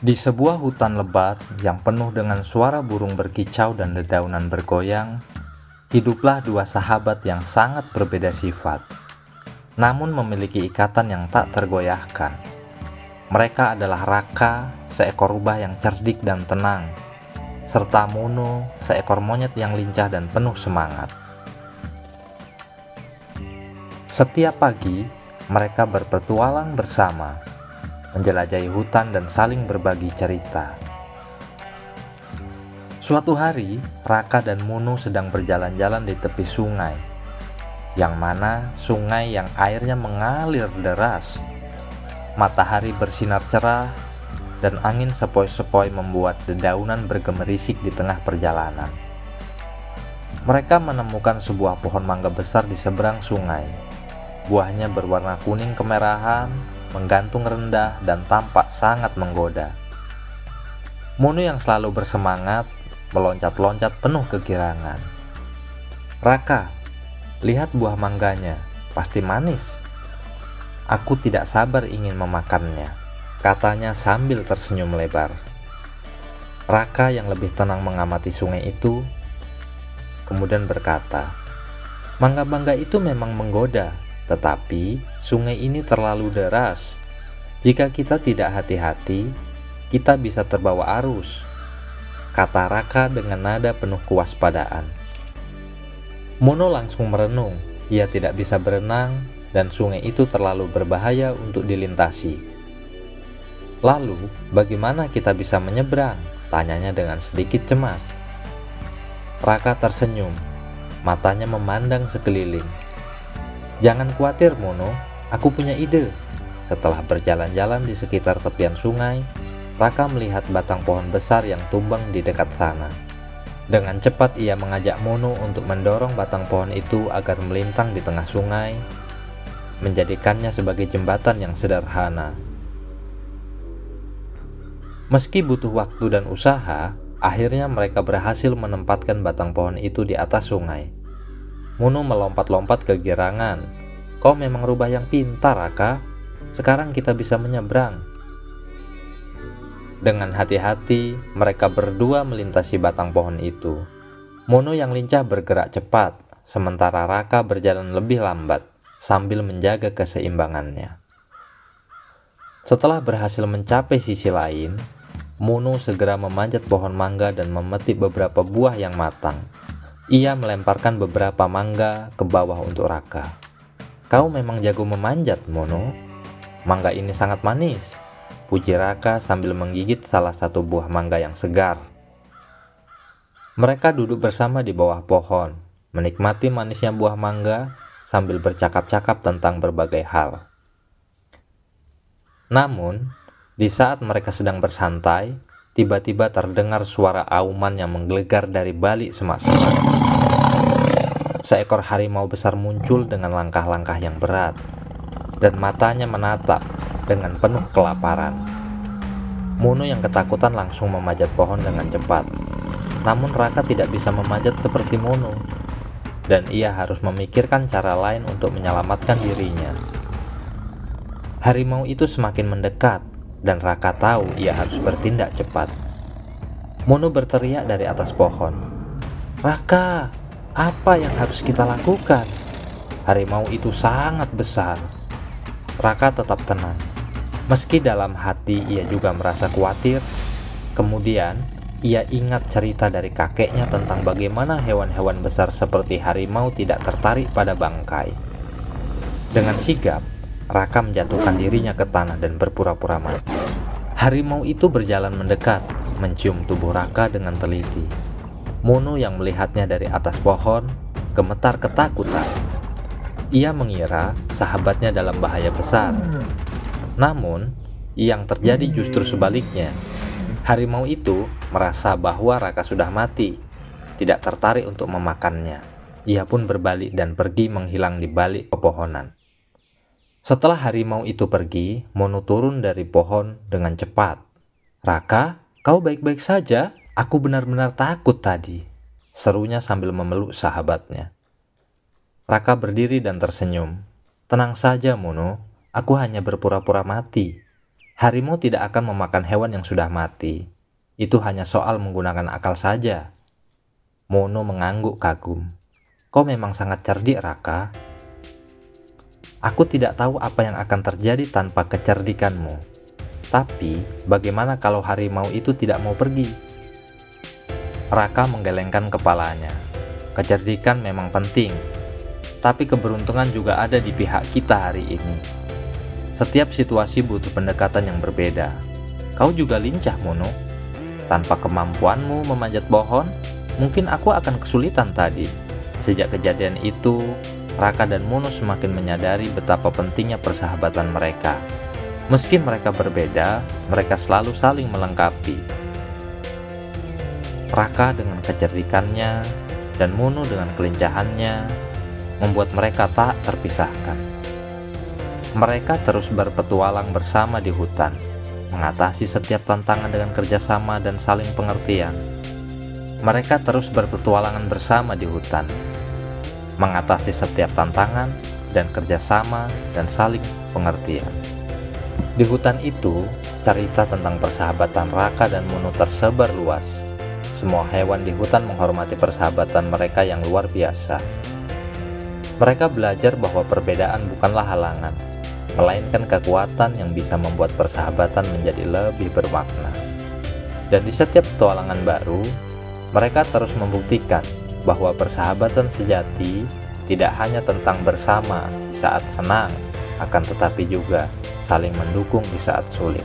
Di sebuah hutan lebat yang penuh dengan suara burung berkicau dan dedaunan bergoyang, hiduplah dua sahabat yang sangat berbeda sifat, namun memiliki ikatan yang tak tergoyahkan. Mereka adalah Raka, seekor rubah yang cerdik dan tenang, serta Mono, seekor monyet yang lincah dan penuh semangat. Setiap pagi, mereka berpetualang bersama, menjelajahi hutan dan saling berbagi cerita. Suatu hari, Raka dan Mono sedang berjalan-jalan di tepi sungai, yang mana sungai yang airnya mengalir deras. Matahari bersinar cerah, dan angin sepoi-sepoi membuat dedaunan bergemerisik di tengah perjalanan. Mereka menemukan sebuah pohon mangga besar di seberang sungai. Buahnya berwarna kuning kemerahan, menggantung rendah dan tampak sangat menggoda. Mono yang selalu bersemangat, meloncat-loncat penuh kegirangan. Raka, lihat buah mangganya, pasti manis. Aku tidak sabar ingin memakannya, katanya sambil tersenyum lebar. Raka yang lebih tenang mengamati sungai itu, kemudian berkata, "Mangga-mangga itu memang menggoda, tetapi sungai ini terlalu deras. Jika kita tidak hati-hati, kita bisa terbawa arus," kata Raka dengan nada penuh kewaspadaan. Mono langsung merenung, ia tidak bisa berenang dan sungai itu terlalu berbahaya untuk dilintasi. "Lalu, bagaimana kita bisa menyeberang?" tanyanya dengan sedikit cemas. Raka tersenyum, matanya memandang sekeliling. "Jangan khawatir, Mono, aku punya ide." Setelah berjalan-jalan di sekitar tepian sungai, Raka melihat batang pohon besar yang tumbang di dekat sana. Dengan cepat ia mengajak Mono untuk mendorong batang pohon itu agar melintang di tengah sungai, menjadikannya sebagai jembatan yang sederhana. Meski butuh waktu dan usaha, akhirnya mereka berhasil menempatkan batang pohon itu di atas sungai. Mono melompat-lompat kegirangan. "Kau memang rubah yang pintar, Raka. Sekarang kita bisa menyeberang." Dengan hati-hati, mereka berdua melintasi batang pohon itu. Mono yang lincah bergerak cepat, sementara Raka berjalan lebih lambat, sambil menjaga keseimbangannya. Setelah berhasil mencapai sisi lain, Mono segera memanjat pohon mangga dan memetik beberapa buah yang matang. Ia melemparkan beberapa mangga ke bawah untuk Raka. "Kau memang jago memanjat, Mono. Mangga ini sangat manis," puji Raka sambil menggigit salah satu buah mangga yang segar. Mereka duduk bersama di bawah pohon, menikmati manisnya buah mangga sambil bercakap-cakap tentang berbagai hal. Namun, di saat mereka sedang bersantai, tiba-tiba terdengar suara auman yang menggelegar dari balik semak-semak. Seekor harimau besar muncul dengan langkah-langkah yang berat, dan matanya menatap dengan penuh kelaparan. Mono yang ketakutan langsung memanjat pohon dengan cepat. Namun Raka tidak bisa memanjat seperti Mono, dan ia harus memikirkan cara lain untuk menyelamatkan dirinya. Harimau itu semakin mendekat, dan Raka tahu ia harus bertindak cepat. Mono berteriak dari atas pohon, "Raka, apa yang harus kita lakukan? Harimau itu sangat besar." Raka tetap tenang. Meski dalam hati ia juga merasa khawatir, kemudian ia ingat cerita dari kakeknya tentang bagaimana hewan-hewan besar seperti harimau tidak tertarik pada bangkai. Dengan sigap, Raka menjatuhkan dirinya ke tanah dan berpura-pura mati. Harimau itu berjalan mendekat, mencium tubuh Raka dengan teliti. Mono yang melihatnya dari atas pohon gemetar ketakutan. Ia mengira sahabatnya dalam bahaya besar. Namun, yang terjadi justru sebaliknya. Harimau itu merasa bahwa Raka sudah mati, tidak tertarik untuk memakannya. Ia pun berbalik dan pergi menghilang di balik pepohonan. Setelah harimau itu pergi, Mono turun dari pohon dengan cepat. "Raka, kau baik-baik saja? Aku benar-benar takut tadi," serunya sambil memeluk sahabatnya. Raka berdiri dan tersenyum. "Tenang saja, Mono. Aku hanya berpura-pura mati. Harimau tidak akan memakan hewan yang sudah mati. Itu hanya soal menggunakan akal saja. Mono mengangguk kagum. Kau memang sangat cerdik, Raka. Aku tidak tahu apa yang akan terjadi tanpa kecerdikanmu. Tapi, bagaimana kalau harimau itu tidak mau pergi? Raka menggelengkan kepalanya. Kecerdikan memang penting, tapi keberuntungan juga ada di pihak kita hari ini. Setiap situasi butuh pendekatan yang berbeda. Kau juga lincah, Mono. Tanpa kemampuanmu memanjat pohon, mungkin aku akan kesulitan tadi. Sejak kejadian itu, Raka dan Mono semakin menyadari betapa pentingnya persahabatan mereka. Meski mereka berbeda, mereka selalu saling melengkapi. Raka dengan kecerdikannya dan Mono dengan kelincahannya membuat mereka tak terpisahkan. Mereka terus berpetualang bersama di hutan, mengatasi setiap tantangan dengan kerjasama dan saling pengertian. Mereka terus berpetualangan bersama di hutan, mengatasi setiap tantangan dan kerjasama dan saling pengertian. Di hutan itu, cerita tentang persahabatan Raka dan Mono tersebar luas. Semua hewan di hutan menghormati persahabatan mereka yang luar biasa. Mereka belajar bahwa perbedaan bukanlah halangan, melainkan kekuatan yang bisa membuat persahabatan menjadi lebih bermakna. Dan di setiap petualangan baru, mereka terus membuktikan bahwa persahabatan sejati tidak hanya tentang bersama di saat senang, akan tetapi juga saling mendukung di saat sulit.